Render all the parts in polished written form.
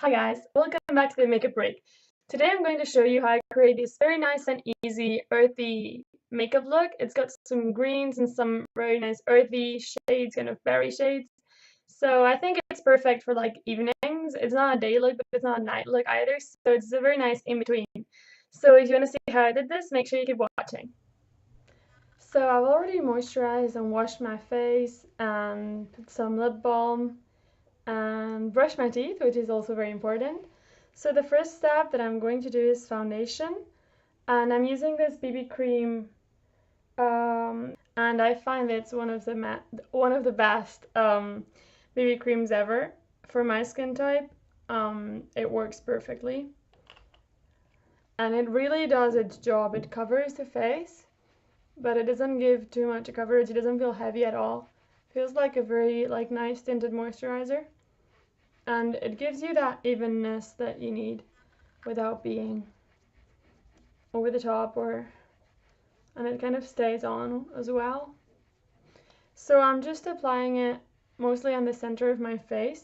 Hi guys, welcome back to the makeup break. Today I'm going to show you how I create this very nice and easy earthy makeup look. It's got some greens and some very nice earthy shades, kind of berry shades. So I think it's perfect for like evenings. It's not a day look, but it's not a night look either. So it's a very nice in between. So if you want to see how I did this, make sure you keep watching. So I've already moisturized and washed my face and put some lip balm and brush my teeth, which is also very important. So the first step that I'm going to do is foundation, and I'm using this BB cream, and I find it's one of the best BB creams ever for my skin type. It works perfectly, and it really does its job. It covers the face, but it doesn't give too much coverage. It doesn't feel heavy at all. Feels like a very nice tinted moisturizer. And it gives you that evenness that you need without being over the top, and it kind of stays on as well. So I'm just applying it mostly on the center of my face.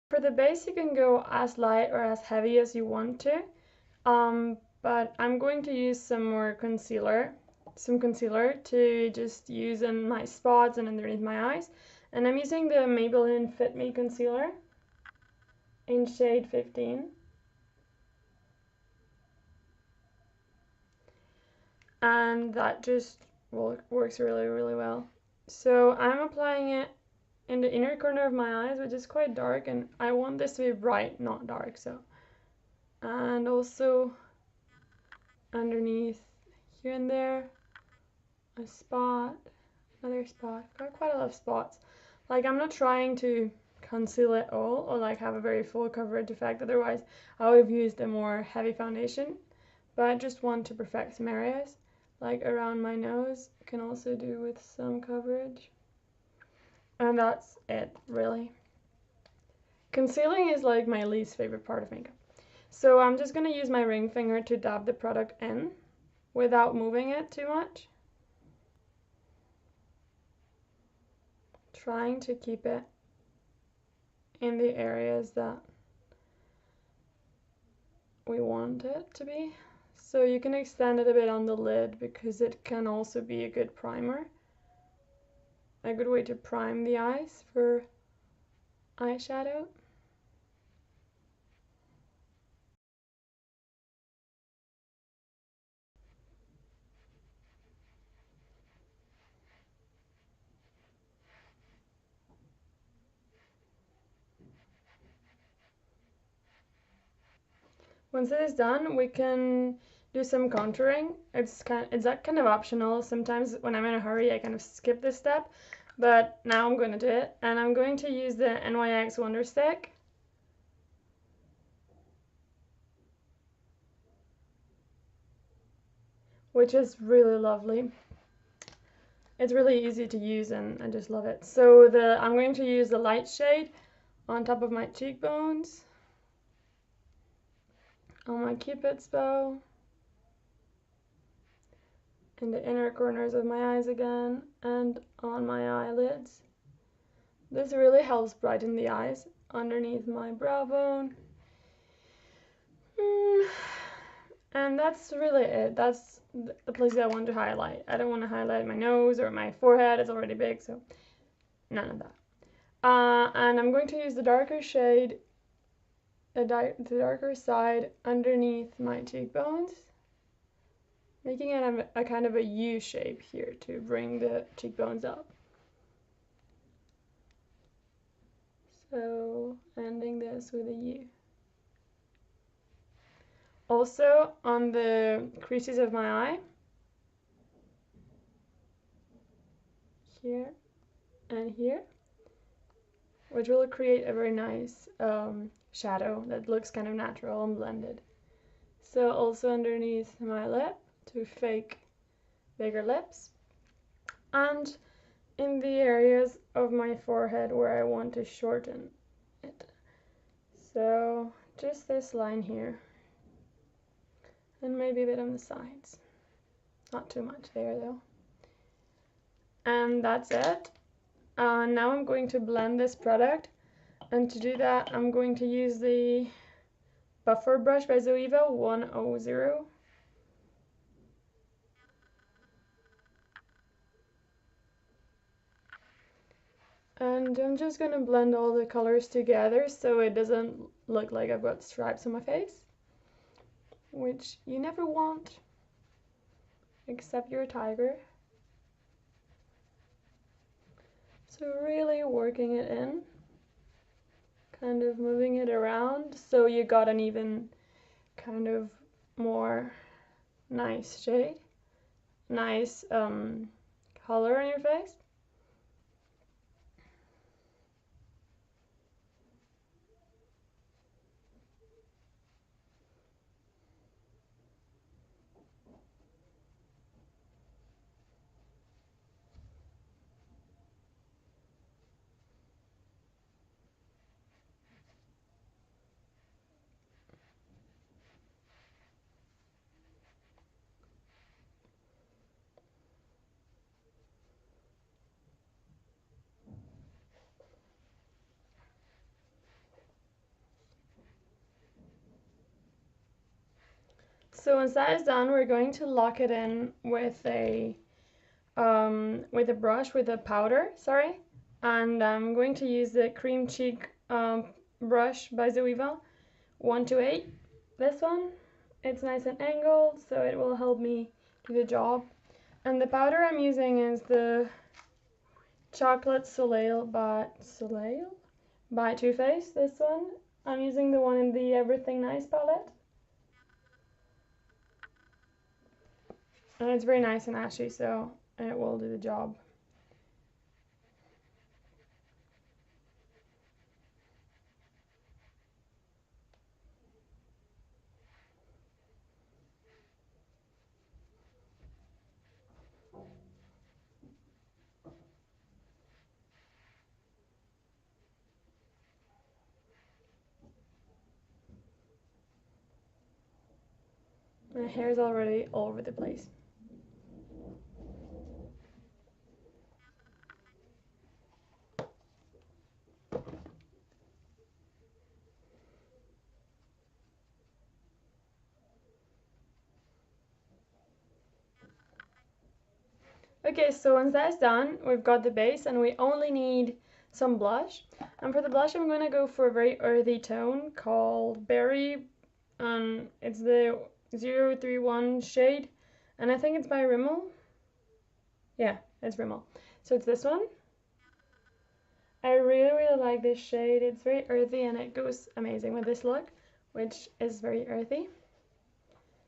For the base, you can go as light or as heavy as you want to, but I'm going to use some concealer to just use in my spots and underneath my eyes. And I'm using the Maybelline Fit Me Concealer in shade 15. And that just works really well. So I'm applying it in the inner corner of my eyes, which is quite dark, and I want this to be bright, not dark. So, and also underneath here and there, a spot, another spot. Got quite a lot of spots. Like, I'm not trying to conceal it all or like have a very full coverage effect, otherwise I would have used a more heavy foundation, but I just want to perfect some areas. Like around my nose, can also do with some coverage. And that's it, really. Concealing is like my least favorite part of makeup. So I'm just gonna use my ring finger to dab the product in without moving it too much. Trying to keep it in the areas that we want it to be. So you can extend it a bit on the lid because it can also be a good primer. A good way to prime the eyes for eyeshadow. Once it is done, we can do some contouring. It's that kind of optional. Sometimes when I'm in a hurry, I kind of skip this step, but now I'm going to do it. And I'm going to use the NYX Wonderstick. Which is really lovely. It's really easy to use and I just love it. So I'm going to use the light shade on top of my cheekbones, on my cupid's bow, in the inner corners of my eyes again, and on my eyelids. This really helps brighten the eyes underneath my brow bone. And that's really it. That's the places I want to highlight. I don't want to highlight my nose or my forehead. It's already big, so none of that. And I'm going to use the darker shade, the darker side underneath my cheekbones, making it a kind of a U shape here to bring the cheekbones up. So ending this with a U. Also on the creases of my eye, here and here, which will create a very nice shadow that looks kind of natural and blended. So also underneath my lip to fake bigger lips, and in the areas of my forehead where I want to shorten it. So just this line here, and maybe a bit on the sides. Not too much there though. And that's it. Now I'm going to blend this product, and to do that I'm going to use the Buffer brush by Zoeva 100. And I'm just going to blend all the colors together so it doesn't look like I've got stripes on my face, which you never want, except you're a tiger. So really working it in, kind of moving it around so you got an even kind of more nice shade, nice color on your face. So once that is done, we're going to lock it in with a brush, with a powder, sorry. And I'm going to use the Cream Cheek brush by Zoeva 128. This one, it's nice and angled, so it will help me do the job. And the powder I'm using is the Chocolate Soleil by Too Faced. This one, I'm using the one in the Everything Nice palette. And it's very nice and ashy, so it will do the job. My hair is already all over the place. Okay, so once that's done, we've got the base and we only need some blush. And for the blush, I'm going to go for a very earthy tone called Berry. It's the 031 shade, and I think it's by Rimmel. Yeah, it's Rimmel. So it's this one. I really like this shade. It's very earthy and it goes amazing with this look, which is very earthy.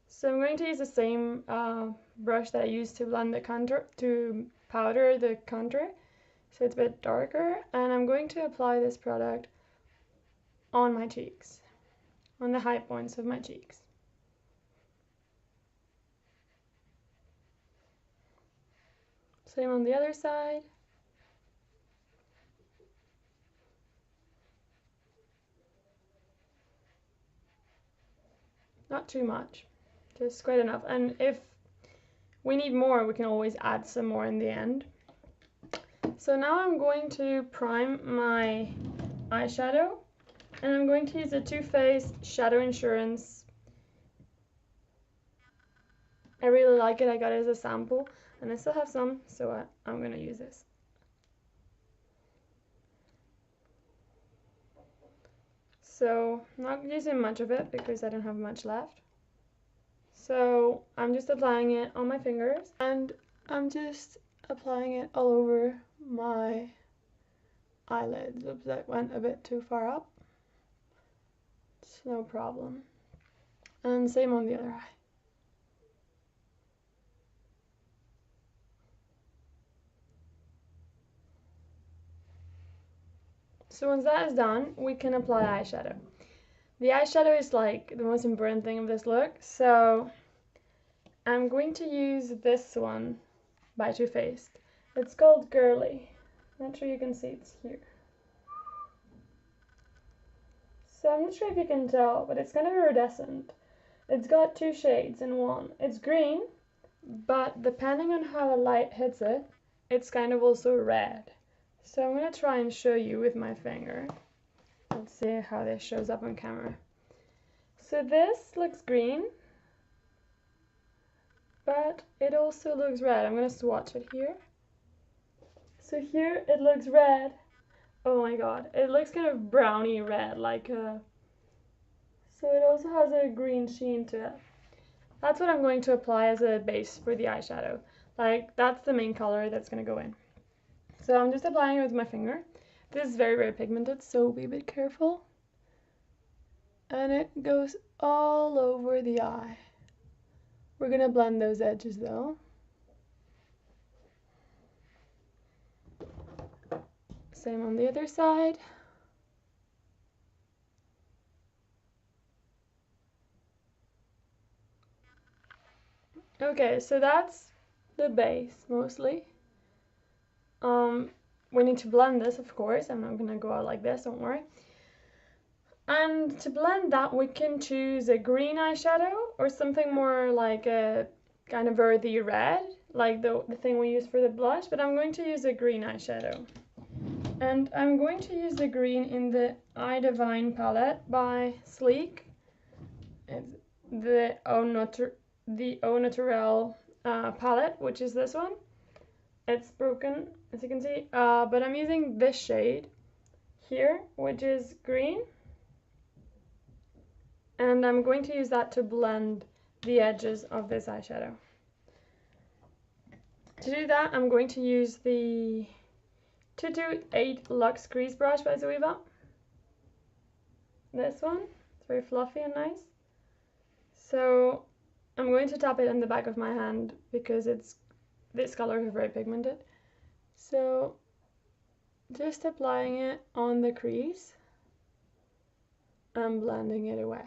So I'm going to use the same brush that I used to blend the contour, to powder the contour, so it's a bit darker, and I'm going to apply this product on my cheeks, on the high points of my cheeks. Same on the other side. Not too much, just quite enough. And if we need more, we can always add some more in the end. So now I'm going to prime my eyeshadow, and I'm going to use the Too Faced Shadow Insurance. I really like it. I got it as a sample, and I still have some, so I'm going to use this. So not using much of it because I don't have much left. So I'm just applying it on my fingers, and I'm just applying it all over my eyelids. Oops, that went a bit too far up. It's no problem. And same on the other eye. So once that is done, we can apply eyeshadow. The eyeshadow is like the most important thing of this look, so I'm going to use this one by Too Faced. It's called Girly. Not sure you can see, it's here. So I'm not sure if you can tell, but it's kind of iridescent. It's got two shades in one. It's green, but depending on how the light hits it, it's kind of also red. So I'm going to try and show you with my finger. Let's see how this shows up on camera. So this looks green, but it also looks red. I'm going to swatch it here. So here it looks red. Oh my god, it looks kind of browny red, like a... So it also has a green sheen to it. That's what I'm going to apply as a base for the eyeshadow. Like, that's the main color that's going to go in. So I'm just applying it with my finger. This is very, very pigmented, so be a bit careful. And it goes all over the eye. We're going to blend those edges though. Same on the other side. Okay, so that's the base mostly. We need to blend this, of course. I'm not gonna go out like this, don't worry. And to blend that, we can choose a green eyeshadow or something more like a kind of earthy red, like the thing we use for the blush, but I'm going to use a green eyeshadow. And I'm going to use the green in the iDivine palette by Sleek. It's the Au Naturel palette, which is this one. It's broken, as you can see, but I'm using this shade here, which is green. And I'm going to use that to blend the edges of this eyeshadow. To do that, I'm going to use the 228 Luxe Crease brush by Zoeva. This one, it's very fluffy and nice. So I'm going to tap it in the back of my hand because this color is very pigmented. So just applying it on the crease and blending it away.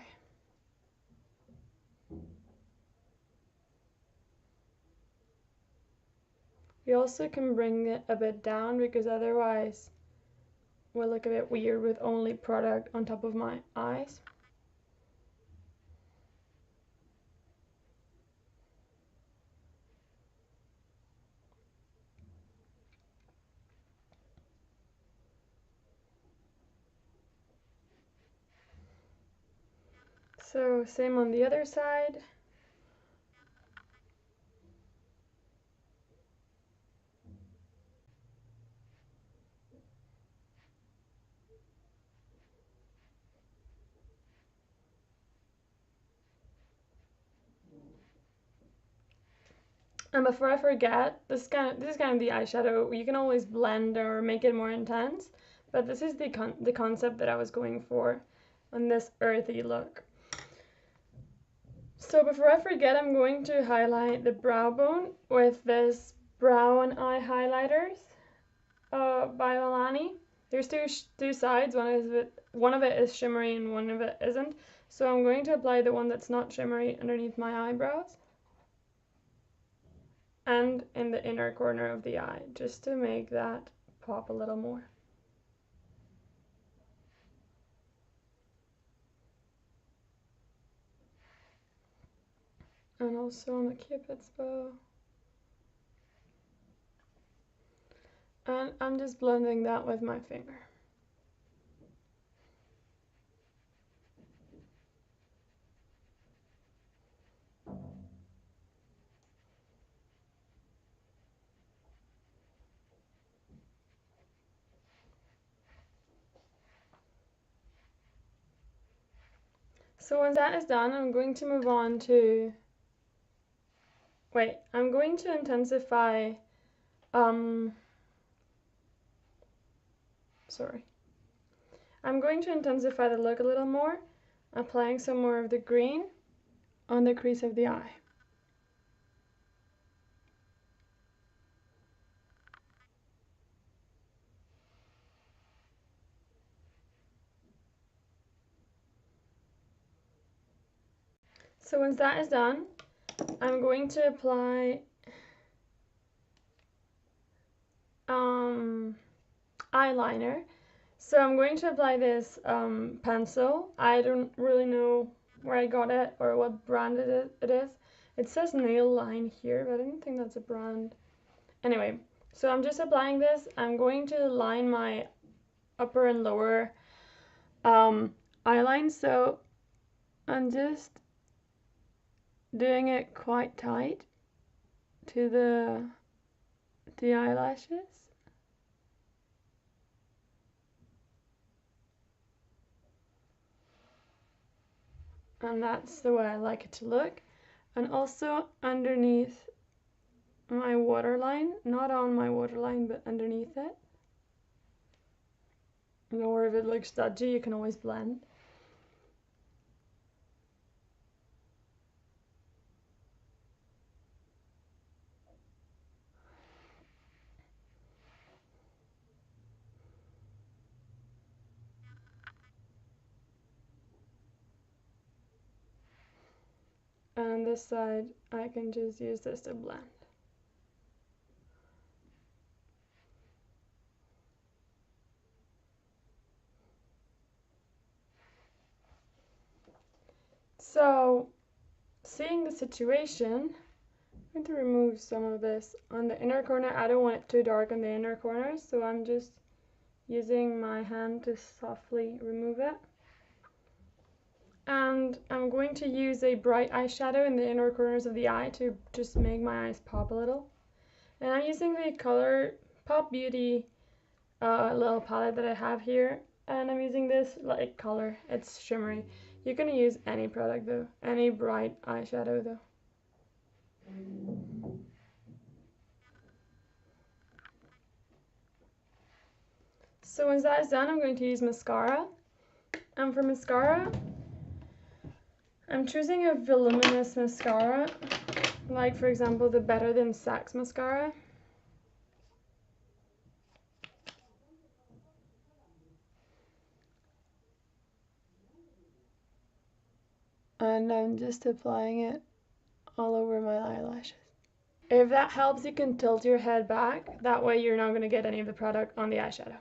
You also can bring it a bit down because otherwise we'll look a bit weird with only product on top of my eyes. So same on the other side. And before I forget, this is kind of the eyeshadow. You can always blend or make it more intense, but this is the concept that I was going for on this earthy look. So before I forget, I'm going to highlight the brow bone with this brow and eye highlighters by Milani. There's two sides. One of it is shimmery and one of it isn't. So I'm going to apply the one that's not shimmery underneath my eyebrows and in the inner corner of the eye, just to make that pop a little more. And also on the Cupid's bow. And I'm just blending that with my finger. So once that is done, I'm going to move on to, I'm going to intensify, I'm going to intensify the look a little more, applying some more of the green on the crease of the eye. So once that is done, I'm going to apply eyeliner. So I'm going to apply this pencil. I don't really know where I got it or what brand it is. It says Nail Line here, but I don't think that's a brand. Anyway, so I'm just applying this. I'm going to line my upper and lower eyeline. So I'm just doing it quite tight to the eyelashes. And that's the way I like it to look. And also underneath my waterline, not on my waterline, but underneath it. Or if it looks dodgy, you can always blend. And on this side, I can just use this to blend. So, seeing the situation, I'm going to remove some of this on the inner corner. I don't want it too dark on the inner corners, so I'm just using my hand to softly remove it. And I'm going to use a bright eyeshadow in the inner corners of the eye to just make my eyes pop a little. And I'm using the color Pop Beauty little palette that I have here, and I'm using this light color. It's shimmery. You can use any product though, any bright eyeshadow though. So once that is done, I'm going to use mascara. And for mascara, I'm choosing a voluminous mascara, like for example the Better Than Sex mascara. And I'm just applying it all over my eyelashes. If that helps, you can tilt your head back. That way you're not going to get any of the product on the eyeshadow.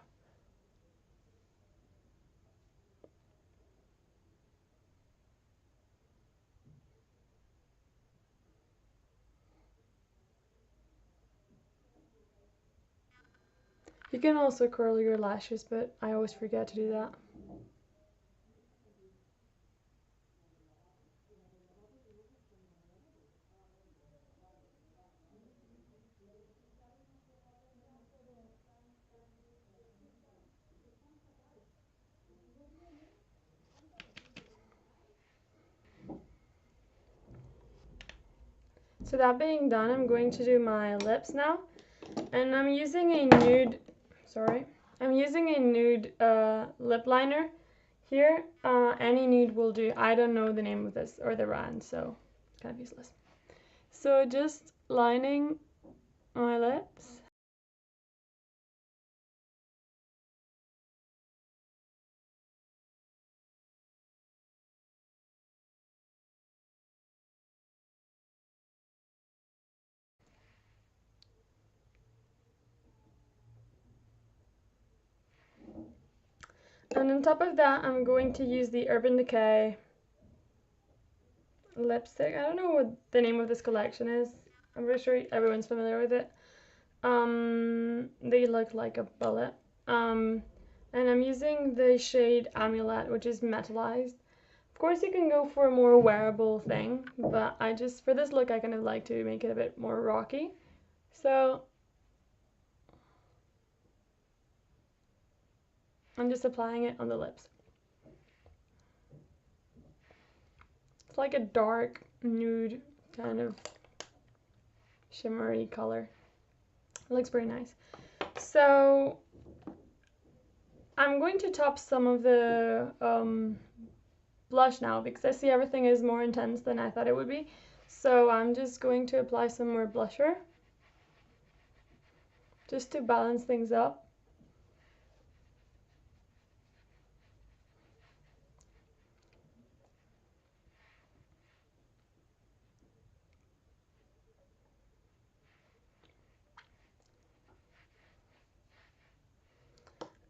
You can also curl your lashes, but I always forget to do that. So that being done, I'm going to do my lips now. And I'm using a nude, lip liner here. Any nude will do. I don't know the name of this or the brand, so it's kind of useless. So just lining my lips. And on top of that, I'm going to use the Urban Decay lipstick. I don't know what the name of this collection is. I'm pretty sure everyone's familiar with it. They look like a bullet. And I'm using the shade Amulet, which is metallized. Of course, you can go for a more wearable thing, but for this look, I kind of like to make it a bit more rocky. So I'm just applying it on the lips. It's like a dark nude kind of shimmery color. It looks pretty nice. So I'm going to top some of the blush now because I see everything is more intense than I thought it would be. So I'm just going to apply some more blusher just to balance things up.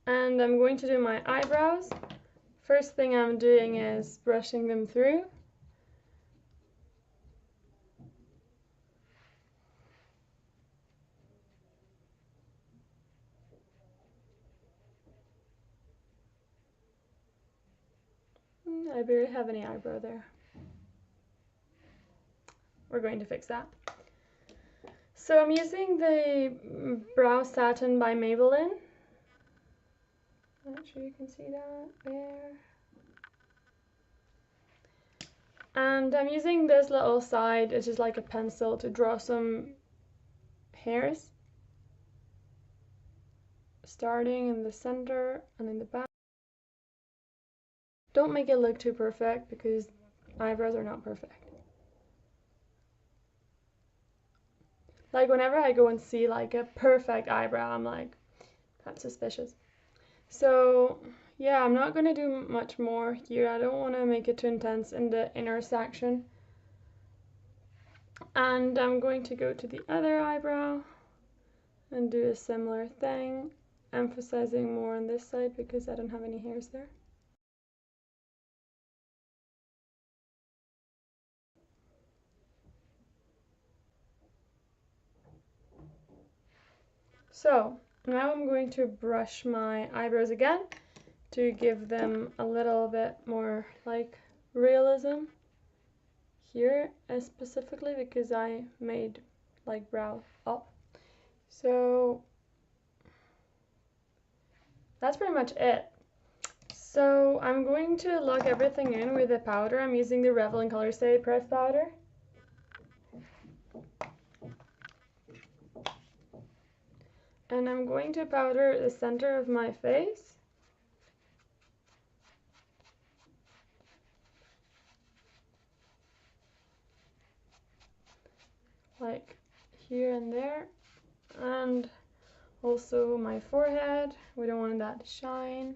And I'm going to do my eyebrows. First thing I'm doing is brushing them through. I barely have any eyebrow there. We're going to fix that. So I'm using the Brow Satin by Maybelline. Not sure you can see that there. And I'm using this little side, it's just like a pencil, to draw some hairs. Starting in the center and in the back. Don't make it look too perfect because eyebrows are not perfect. Like whenever I go and see like a perfect eyebrow, I'm like, that's suspicious. So yeah, I'm not going to do much more here. I don't want to make it too intense in the inner section. And I'm going to go to the other eyebrow and do a similar thing, emphasizing more on this side because I don't have any hairs there. So now I'm going to brush my eyebrows again to give them a little bit more like realism here, specifically because I made like brow up. So that's pretty much it. So I'm going to lock everything in with a powder. I'm using the Revlon Colorstay Pressed powder. And I'm going to powder the center of my face. Like here and there. And also my forehead. We don't want that to shine.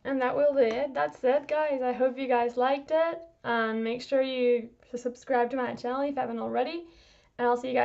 And that will be it. That's it, guys. I hope you guys liked it. And make sure you subscribe to my channel if you haven't already. And I'll see you guys